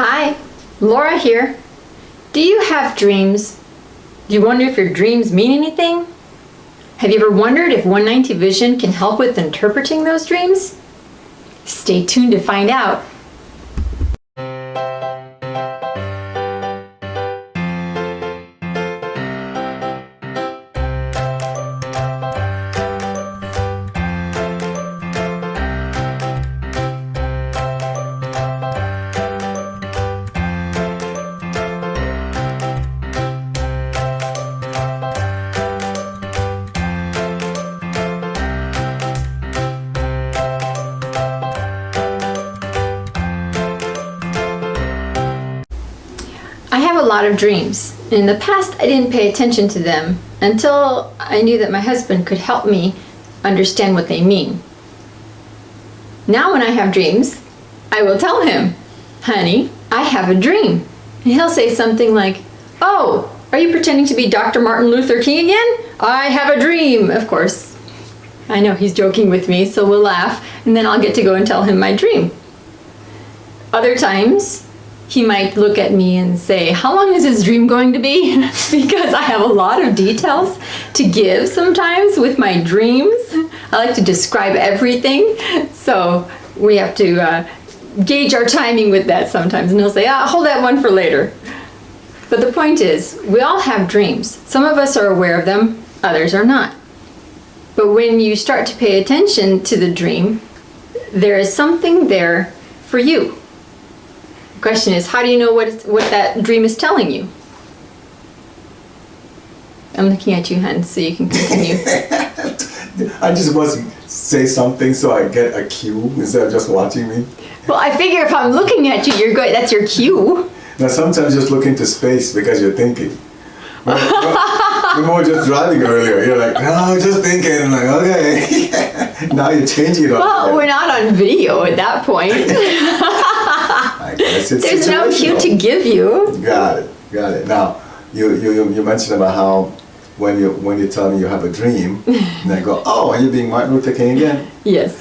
Hi, Laura here. Do you have dreams? Do you wonder if your dreams mean anything? Have you ever wondered if 190 Vision can help with interpreting those dreams? Stay tuned to find out. I have a lot of dreams. In the past, I didn't pay attention to them until I knew that my husband could help me understand what they mean. Now when I have dreams, I will tell him, "Honey, I have a dream." And he'll say something like, "Oh, are you pretending to be Dr. Martin Luther King again? I have a dream." Of course, I know he's joking with me, so we'll laugh, and then I'll get to go and tell him my dream. Other times, he might look at me and say, "How long is this dream going to be?" Because I have a lot of details to give sometimes with my dreams. I like to describe everything, so we have to gauge our timing with that sometimes. And he'll say, "Hold that one for later." But the point is, we all have dreams. Some of us are aware of them, others are not. But when you start to pay attention to the dream, there is something there for you. The question is, how do you know what that dream is telling you? I'm looking at you, Hans, so you can continue. I just want to say something so I get a cue instead of just watching me. Well, I figure if I'm looking at you, that's your cue. Now sometimes just look into space because you're thinking. We were just driving earlier. You're like, "No, just thinking." I'm like, "Okay." Now you're changing it up. Well, we're not on video at that point. I guess it's There's no cue to give you. Got it. Now, you mentioned about how when you tell me you have a dream, and I go, "Oh, are you being Martin Luther King again?" Yes.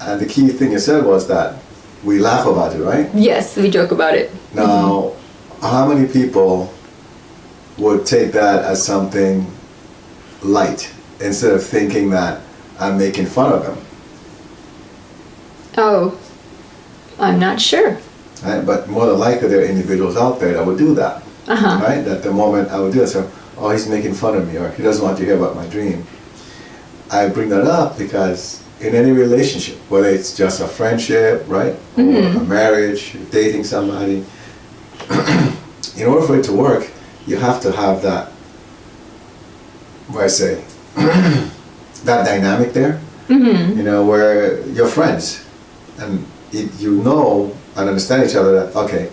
And the key thing you said was that we laugh about it, right? Yes, we joke about it. Now, how many people would take that as something light instead of thinking that I'm making fun of them? Oh, I'm not sure. Right? But more than likely there are individuals out there that would do that. Right? That the moment I would do it, so, "Oh, he's making fun of me," or "He doesn't want to hear about my dream." I bring that up because in any relationship, whether it's just a friendship, right, or a marriage, dating somebody, in order for it to work, you have to have that, that dynamic there, where you're friends, and you know and understand each other that, okay,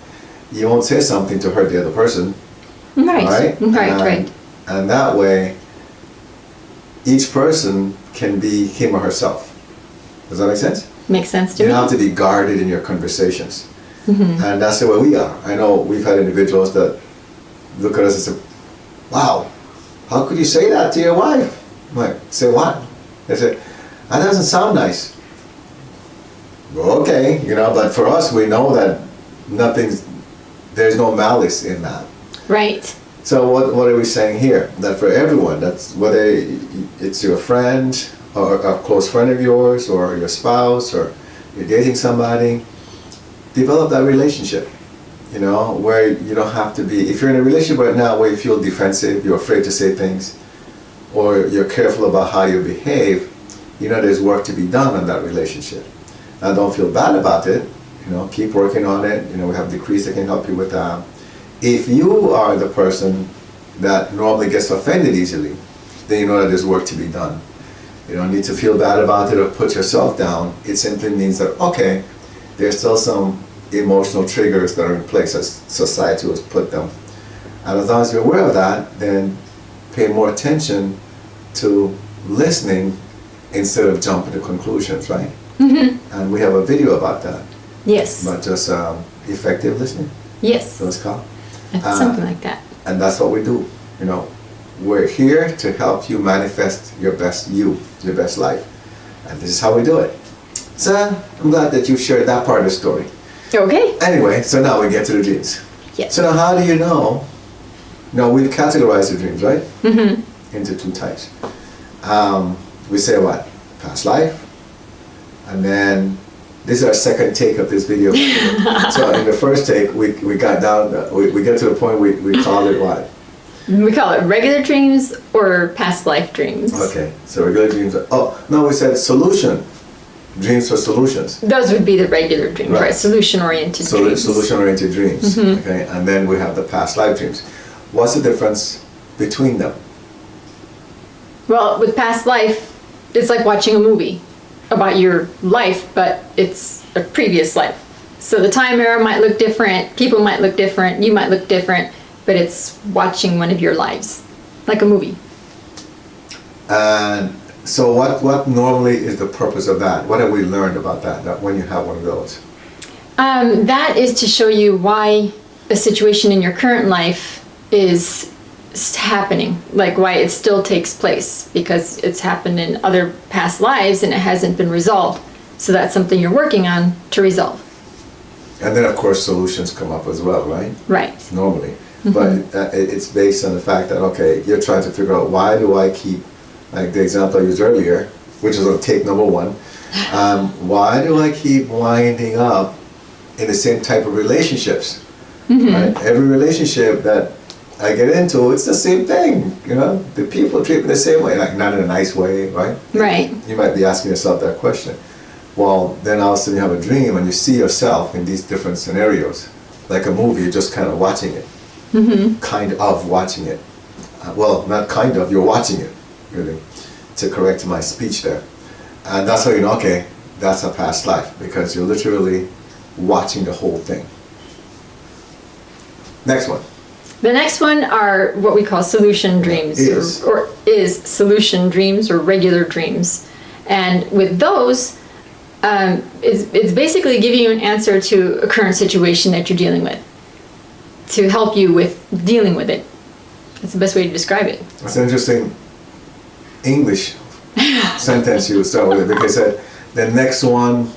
you won't say something to hurt the other person. Right. Right. And that way, each person can be him or herself. Does that make sense? Makes sense to You me. have to be guarded in your conversations. And that's the way we are. I know we've had individuals that look at us and say, "Wow, how could you say that to your wife?" I'm like, "Say what?" They say, "That doesn't sound nice." Well, okay, but for us, we know that there's no malice in that. Right. So what are we saying here? That for everyone, that's whether it's your friend or a close friend of yours or your spouse or you're dating somebody, develop that relationship, where you don't have to be, if you're in a relationship right now where you feel defensive, you're afraid to say things, or you're careful about how you behave, there's work to be done on that relationship. Now don't feel bad about it, keep working on it. We have decrees that can help you with that. If you are the person that normally gets offended easily, then you know that there's work to be done. You don't need to feel bad about it or put yourself down. It simply means that, okay, there's still some emotional triggers that are in place as society has put them. And as long as you're aware of that, then pay more attention to listening instead of jumping to conclusions, right? And we have a video about that. Yes. About just effective listening. Yes. So it's called. Something like that. And that's what we do. We're here to help you manifest your best your best life. And this is how we do it. So I'm glad that you shared that part of the story. Okay. Anyway, so now we get to the dreams. Yes. So now how do you know? Now we've categorized the dreams, right? Mm-hmm. Into two types. We say what? Past life. And then, this is our second take of this video. So in the first take, we got down, we get to the point we called it what? We call it regular dreams or past life dreams. Okay, so regular dreams. Oh, no, we said solution. Dreams for solutions. Those would be the regular dreams, right? Right. Solution-oriented dreams. Solution-oriented dreams. Mhm. Okay, and then we have the past life dreams. What's the difference between them? Well, with past life, it's like watching a movie about your life, but it's a previous life. So the time era might look different, people might look different, you might look different, but it's watching one of your lives, like a movie. And so what normally is the purpose of that? What have we learned about that when you have one of those? That is to show you why a situation in your current life is happening, like why it still takes place, because it's happened in other past lives and it hasn't been resolved. So that's something you're working on to resolve. And then of course solutions come up as well, right? Right. Normally. But it's based on the fact that, okay, you're trying to figure out why do I keep, like the example I used earlier, which is on take number one, why do I keep winding up in the same type of relationships? Right? Every relationship that I get into, it's the same thing, you know? The people treat me the same way, like not in a nice way, right? Right. You might be asking yourself that question. Well, then all of a sudden you have a dream and you see yourself in these different scenarios. Like a movie, you're just kind of watching it. Kind of watching it. Well, not kind of, you're watching it, really, to correct my speech there. And that's how you know, okay, that's a past life, because you're literally watching the whole thing. Next one. The next one are what we call solution dreams, or is solution dreams or regular dreams. And with those, it's basically giving you an answer to a current situation that you're dealing with, to help you with dealing with it. That's the best way to describe it. That's an interesting English sentence you would start with, because the next one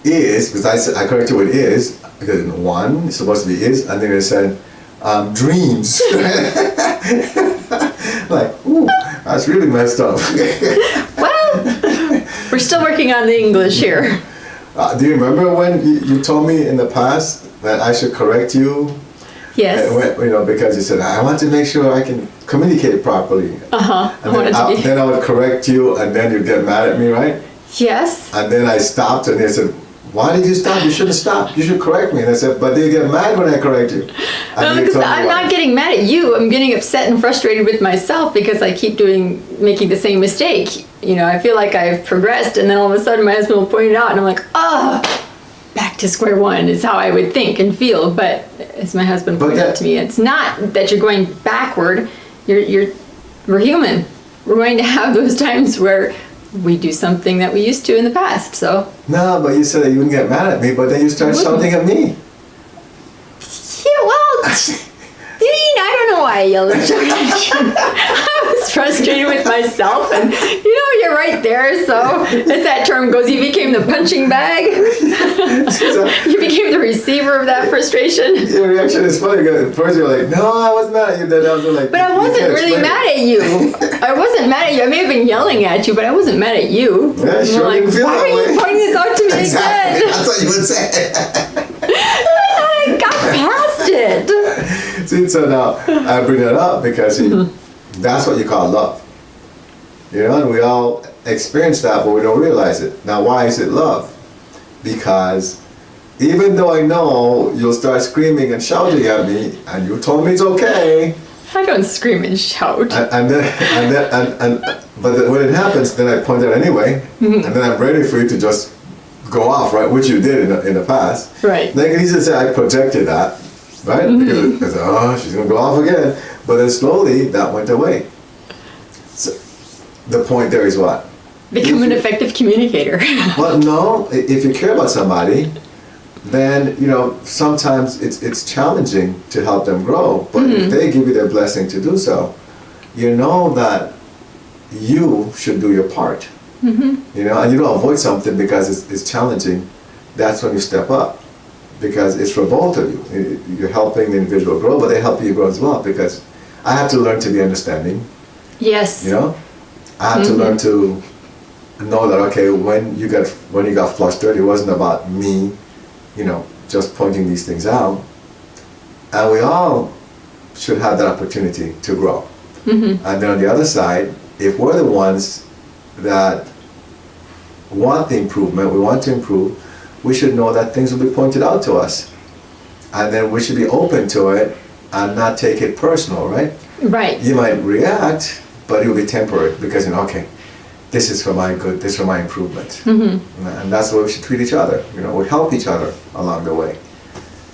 is, because I corrected what is, because one is supposed to be is, and then it said dreams. Like, ooh, that's really messed up. Well, we're still working on the English here. Do you remember when you told me in the past that I should correct you? Yes. You know, because you said, I want to make sure I can communicate properly. And then I would correct you, and then you'd get mad at me, right? Yes. And then I stopped, and they said, why did you stop? You shouldn't stop. You should correct me. And I said, but they get mad when I correct you. No, because I'm not getting mad at you. I'm getting upset and frustrated with myself because I keep making the same mistake. You know, I feel like I've progressed, and then all of a sudden my husband will point it out, and I'm like, back to square one is how I would think and feel. But as my husband pointed out to me, it's not that you're going backward. We're human. We're going to have those times where we do something that we used to in the past. So no, but you said that you wouldn't get mad at me, but then you start shouting at me. Yeah, well, I don't know why I yelled and shouted at you. I was frustrated with myself, and you're right there. So as that term goes, you became the punching bag. You became the receiver of that frustration. Your reaction is funny, because at first you're like, no, I wasn't mad at you. Then I was like, but I wasn't really mad at you. I wasn't mad at you. I may have been yelling at you, but I wasn't mad at you. Yeah, sure. Like, Didn't feel why that are way. you pointing this out to me Exactly. again? That's what you would say. I got past it. See, so now I bring that up because that's what you call love. You know, and we all experience that, but we don't realize it. Now, why is it love? Because even though I know you'll start screaming and shouting at me, and you told me it's okay. I don't scream and shout. But when it happens, then I point out anyway, and then I'm ready for you to just go off, right? Which you did in the past. Right. Then you can easily say I projected that, right? Because she's gonna go off again. But then slowly that went away. So the point there is what? Become an effective communicator. Well, no. If you care about somebody, then sometimes it's challenging to help them grow. But if they give you their blessing to do so, you know that you should do your part. And you don't avoid something because it's challenging. that's when you step up. Because it's for both of you. You're helping the individual grow, but they help you grow as well. Because I have to learn to be understanding. Yes. You know, I have to learn to know that okay, when you got flustered, it wasn't about me, you know, just pointing these things out. And we all should have that opportunity to grow. And then on the other side, if we're the ones that want the improvement, we want to improve, we should know that things will be pointed out to us. And then we should be open to it and not take it personal, right? Right. You might react, but it will be temporary because, you know, okay, this is for my good, this is for my improvement. And that's the way we should treat each other. You know, we help each other along the way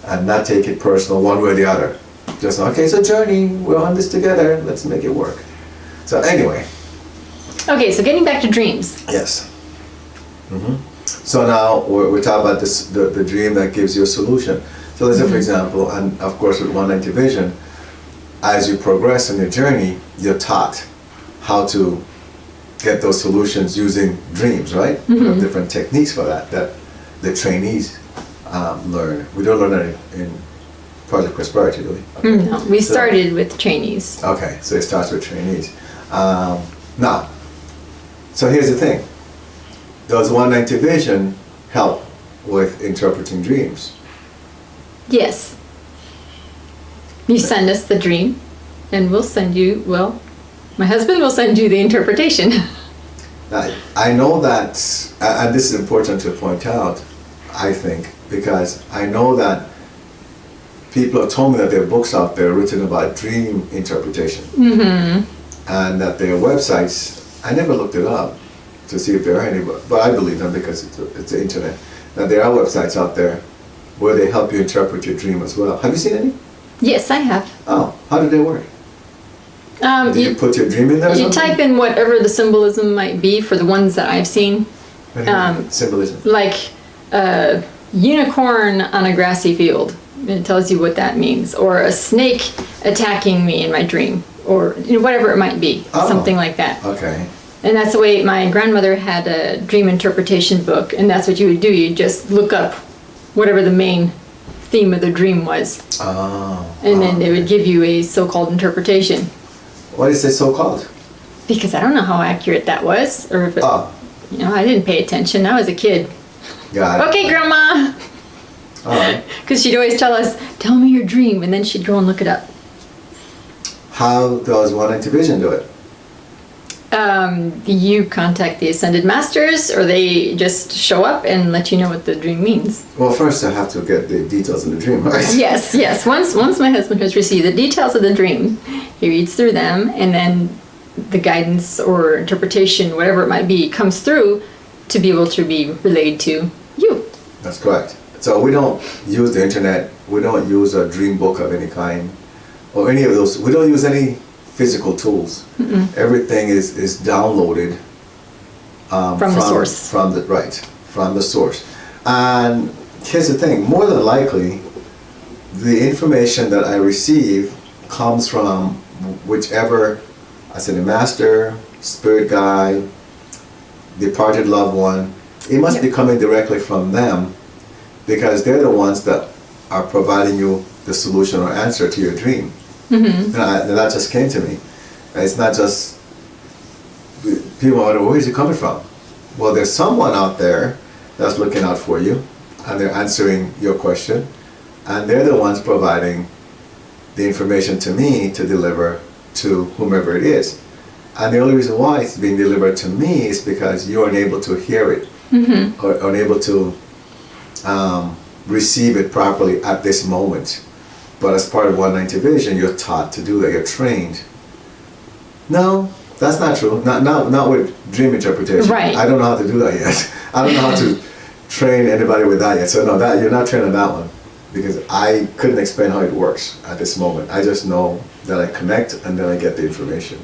and not take it personal one way or the other. Just, okay, it's a journey, we're on this together, let's make it work. So anyway. Okay, so getting back to dreams. Yes. So now we're talking about this, the dream that gives you a solution. So let's say, for example, and of course with 190 Vision, as you progress in your journey, you're taught how to get those solutions using dreams, right? We have different techniques for that the trainees learn. We don't learn that in Project Prosperity, do we? Okay. No, we started with trainees. Okay, so it starts with trainees. Now, so here's the thing. Does 190 Vision help with interpreting dreams? Yes. You send us the dream, and we'll send you, well, my husband will send you the interpretation. I know that, and this is important to point out, I think, because I know that people have told me that there are books out there written about dream interpretation. And that there are websites, I never looked it up to see if there are any, but I believe them because it's the internet, that there are websites out there where they help you interpret your dream as well. Have you seen any? Yes, I have. Oh, how do they work? Do you put your dream in there or You something? type in whatever the symbolism might be for the ones that I've seen. What do you mean? Symbolism. Like a unicorn on a grassy field. It tells you what that means. Or a snake attacking me in my dream. Or whatever it might be. Oh. Something like that. Okay. And that's the way my grandmother had a dream interpretation book. And that's what you would do. You just look up whatever the main theme of the dream was. Oh. And then they would give you a so-called interpretation. What is it so called? Because I don't know how accurate that was. Or if it, Oh, I didn't pay attention. I was a kid. got it. Okay, Grandma! All right. Because she'd always tell us, tell me your dream, and then she'd go and look it up. How does 190 Vision do it? You contact the Ascended Masters, or they just show up and let you know what the dream means. Well, first I have to get the details of the dream, right? Yes. Once my husband has received the details of the dream, he reads through them, and then the guidance or interpretation, whatever it might be, comes through to be able to be relayed to you. That's correct. So we don't use the internet, we don't use a dream book of any kind, or any of those. We don't use any physical tools. Everything is downloaded From the source. From the source. And here's the thing, more than likely, the information that I receive comes from whichever, I said, a master, spirit guide, departed loved one. It must be coming directly from them, because they're the ones that are providing you the solution or answer to your dream. And that just came to me. And it's not just, people wonder, where is it coming from? Well, there's someone out there that's looking out for you, and they're answering your question, and they're the ones providing the information to me to deliver to whomever it is. And the only reason why it's being delivered to me is because you're unable to hear it, or unable to receive it properly at this moment. But as part of 190 Vision, you're taught to do that, you're trained. No, that's not true. Not with dream interpretation. Right. I don't know how to do that yet. I don't know how to train anybody with that yet. So no, that you're not trained on that one, because I couldn't explain how it works at this moment. I just know that I connect and then I get the information.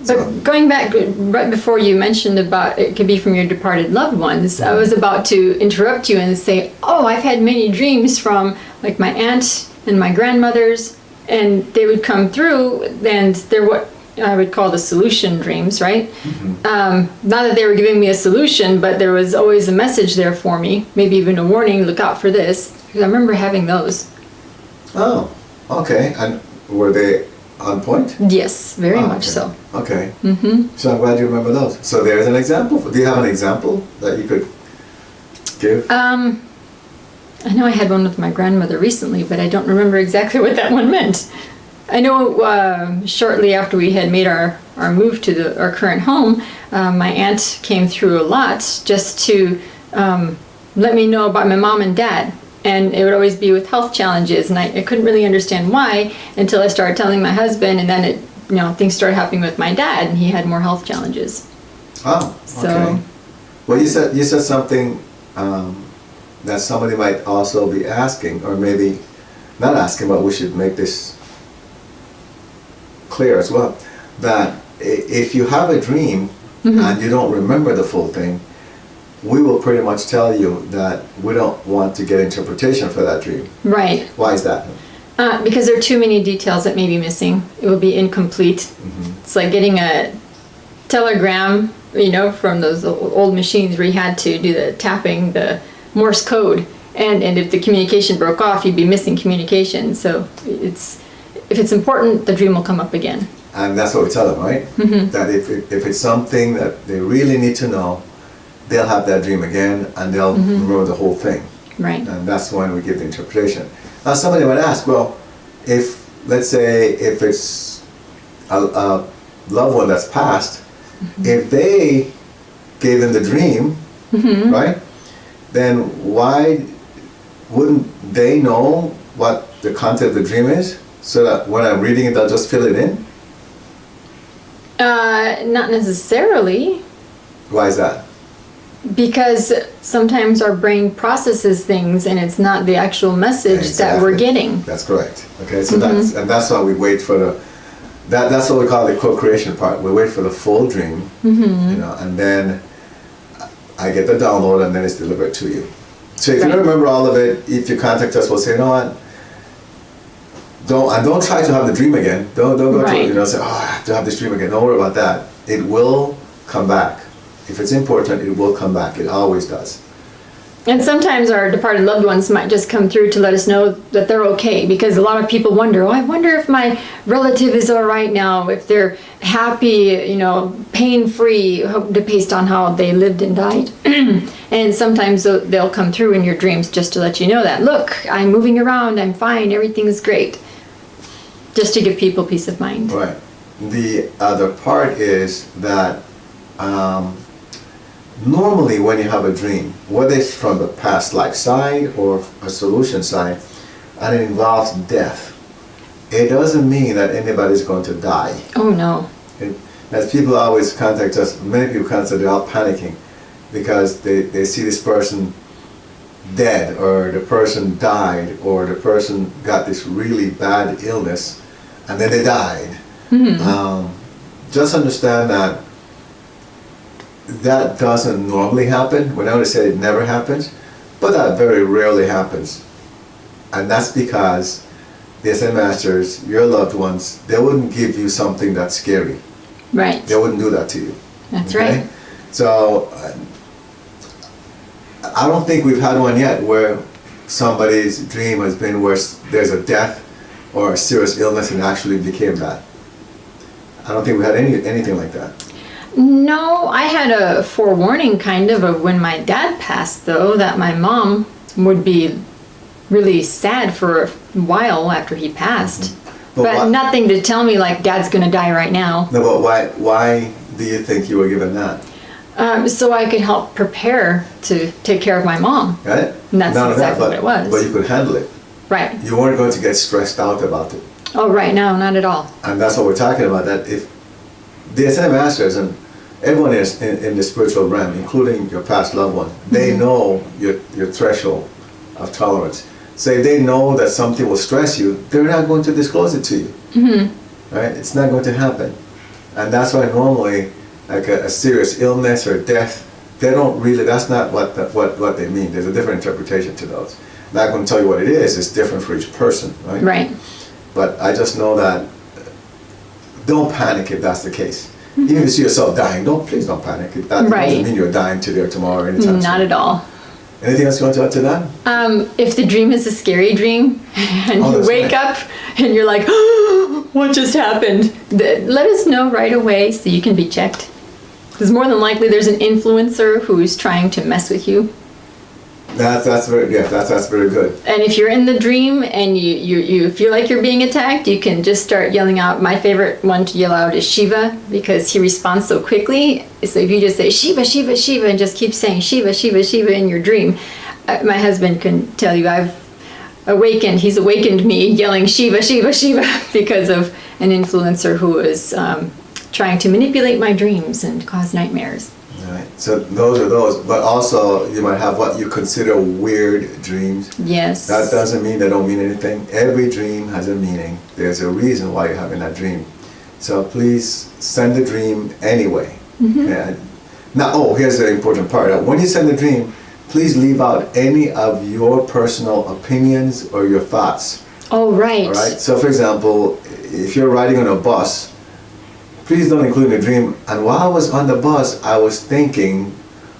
But going back, right before you mentioned about it could be from your departed loved ones, I was about to interrupt you and say, oh, I've had many dreams from like my aunt and my grandmothers, and they would come through, and they're what I would call the solution dreams, right? Not that they were giving me a solution, but there was always a message there for me, maybe even a warning, look out for this. Because I remember having those. Oh, okay. And were they on point? Yes, very Oh, much okay. so. Okay. So I'm glad you remember those. So there's an example. Do you have an example that you could give? I know I had one with my grandmother recently, but I don't remember exactly what that one meant. I know shortly after we had made our move to our current home, my aunt came through a lot just to let me know about my mom and dad. And it would always be with health challenges, and I couldn't really understand why until I started telling my husband, and then things started happening with my dad, and he had more health challenges. Oh, So- okay. Well, you said something that somebody might also be asking, or maybe not asking, but we should make this clear as well. That if you have a dream and you don't remember the full thing, we will pretty much tell you that we don't want to get interpretation for that dream. Right. Why is that? Because there are too many details that may be missing. It will be incomplete. It's like getting a telegram, from those old machines where you had to do the tapping, the Morse code. And if the communication broke off, you'd be missing communication. So if it's important, the dream will come up again. And that's what we tell them, right? That if it's something that they really need to know, they'll have that dream again and they'll remember the whole thing. Right. And that's when we give the interpretation. Now somebody might ask, well, let's say if it's a loved one that's passed, if they gave them the dream, right, then why wouldn't they know what the content of the dream is? So that when I'm reading it, I'll just fill it in? Not necessarily. Why is that? Because sometimes our brain processes things and it's not the actual message that we're getting. That's correct. Okay, so that's why we wait for that's what we call the co-creation part. We wait for the full dream, and then I get the download and then it's delivered to you. So if you don't remember all of it, if you contact us, we'll say, you know what? Don't try to have the dream again. Don't go to say, oh, I have to have this dream again. Don't worry about that. It will come back. If it's important, it will come back. It always does. And sometimes our departed loved ones might just come through to let us know that they're okay, because a lot of people wonder, I wonder if my relative is all right now, if they're happy, pain-free, based on how they lived and died. And sometimes they'll come through in your dreams just to let you know that, look, I'm moving around, I'm fine, everything's great. Just to give people peace of mind. Right. The other part is that normally when you have a dream, whether it's from the past life side or a solution side, and it involves death, it doesn't mean that anybody's going to die. Oh no. As people always contact us, many people contact, they're all panicking because they see this person dead, or the person died, or the person got this really bad illness and then they died. Just understand that doesn't normally happen. We're not going to say it never happens, but that very rarely happens. And that's because the Ascended Masters, your loved ones, they wouldn't give you something that's scary. Right. They wouldn't do that to you. That's right. So I don't think we've had one yet where somebody's dream has been where there's a death or a serious illness and actually became that. I don't think we had anything like that. No, I had a forewarning kind of when my dad passed, though, that my mom would be really sad for a while after he passed. But nothing to tell me like dad's gonna die right now. No, but why do you think you were given that? So I could help prepare to take care of my mom. Right? And that's exactly what it was. But you could handle it. Right. You weren't going to get stressed out about it. Oh, right. No, not at all. And that's what we're talking about, that if the Ascended Masters and everyone is in the spiritual realm, including your past loved one, they know your threshold of tolerance. So if they know that something will stress you, they're not going to disclose it to you. Right? It's not going to happen. And that's why normally, like a serious illness or death, they don't really, that's not what they mean. There's a different interpretation to those. I'm not going to tell you what it is. It's different for each person, right? Right. But I just know that don't panic if that's the case. Even if you see yourself dying, please don't panic. That Right. doesn't mean you're dying today or tomorrow or anytime Not soon. at all. Anything else you want to add to that? If the dream is a scary dream and Oh, you that's wake right. up and you're like, oh, what just happened? Let us know right away so you can be checked. Because more than likely there's an influencer who's trying to mess with you. That's very good. And if you're in the dream and you feel like you're being attacked, you can just start yelling out. My favorite one to yell out is Shiva, because he responds so quickly. So if you just say Shiva, Shiva, Shiva, and just keep saying Shiva, Shiva, Shiva in your dream, my husband can tell you he's awakened me yelling Shiva, Shiva, Shiva because of an influencer who is trying to manipulate my dreams and cause nightmares. Right. So those are those, but also you might have what you consider weird dreams. Yes. That doesn't mean they don't mean anything. Every dream has a meaning. There's a reason why you're having that dream. So please send the dream anyway. And now, here's the important part. When you send the dream, please leave out any of your personal opinions or your thoughts. Oh, right. All right. So, for example, if you're riding on a bus, please don't include in the dream. And while I was on the bus, I was thinking,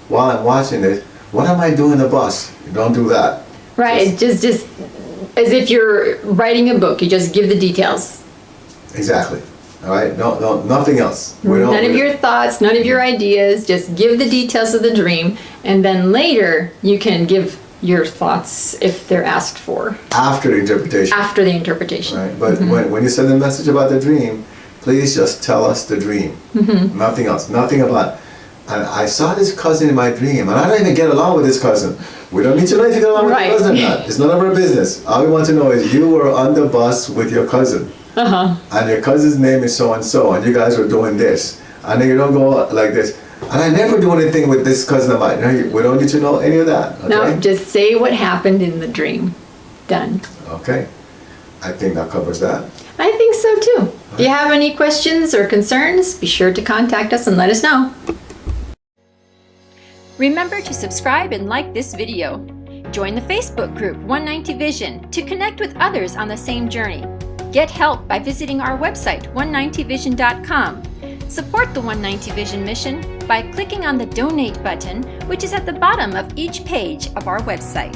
while I'm watching it, what am I doing in the bus? Don't do that. Right, just as if you're writing a book, you just give the details. Exactly. All right. No, nothing else. None of your thoughts, none of your ideas. Just give the details of the dream, and then later you can give your thoughts if they're asked for after the interpretation. after the interpretation. Right. But when you send a message about the dream, please just tell us the dream. Nothing else. Nothing about. And I saw this cousin in my dream, and I don't even get along with this cousin. We don't need to know if you get along with Right. your cousin or not. It's none of our business. All we want to know is you were on the bus with your cousin, and your cousin's name is so and so, and you guys were doing this, and then you don't go like this. And I never do anything with this cousin of mine. No, we don't need to know any of that. Okay? No, just say what happened in the dream. Done. Okay. I think that covers that. I think so too. If you have any questions or concerns, be sure to contact us and let us know. Remember to subscribe and like this video. Join the Facebook group 190 Vision to connect with others on the same journey. Get help by visiting our website 190vision.com. Support the 190 Vision mission by clicking on the donate button, which is at the bottom of each page of our website.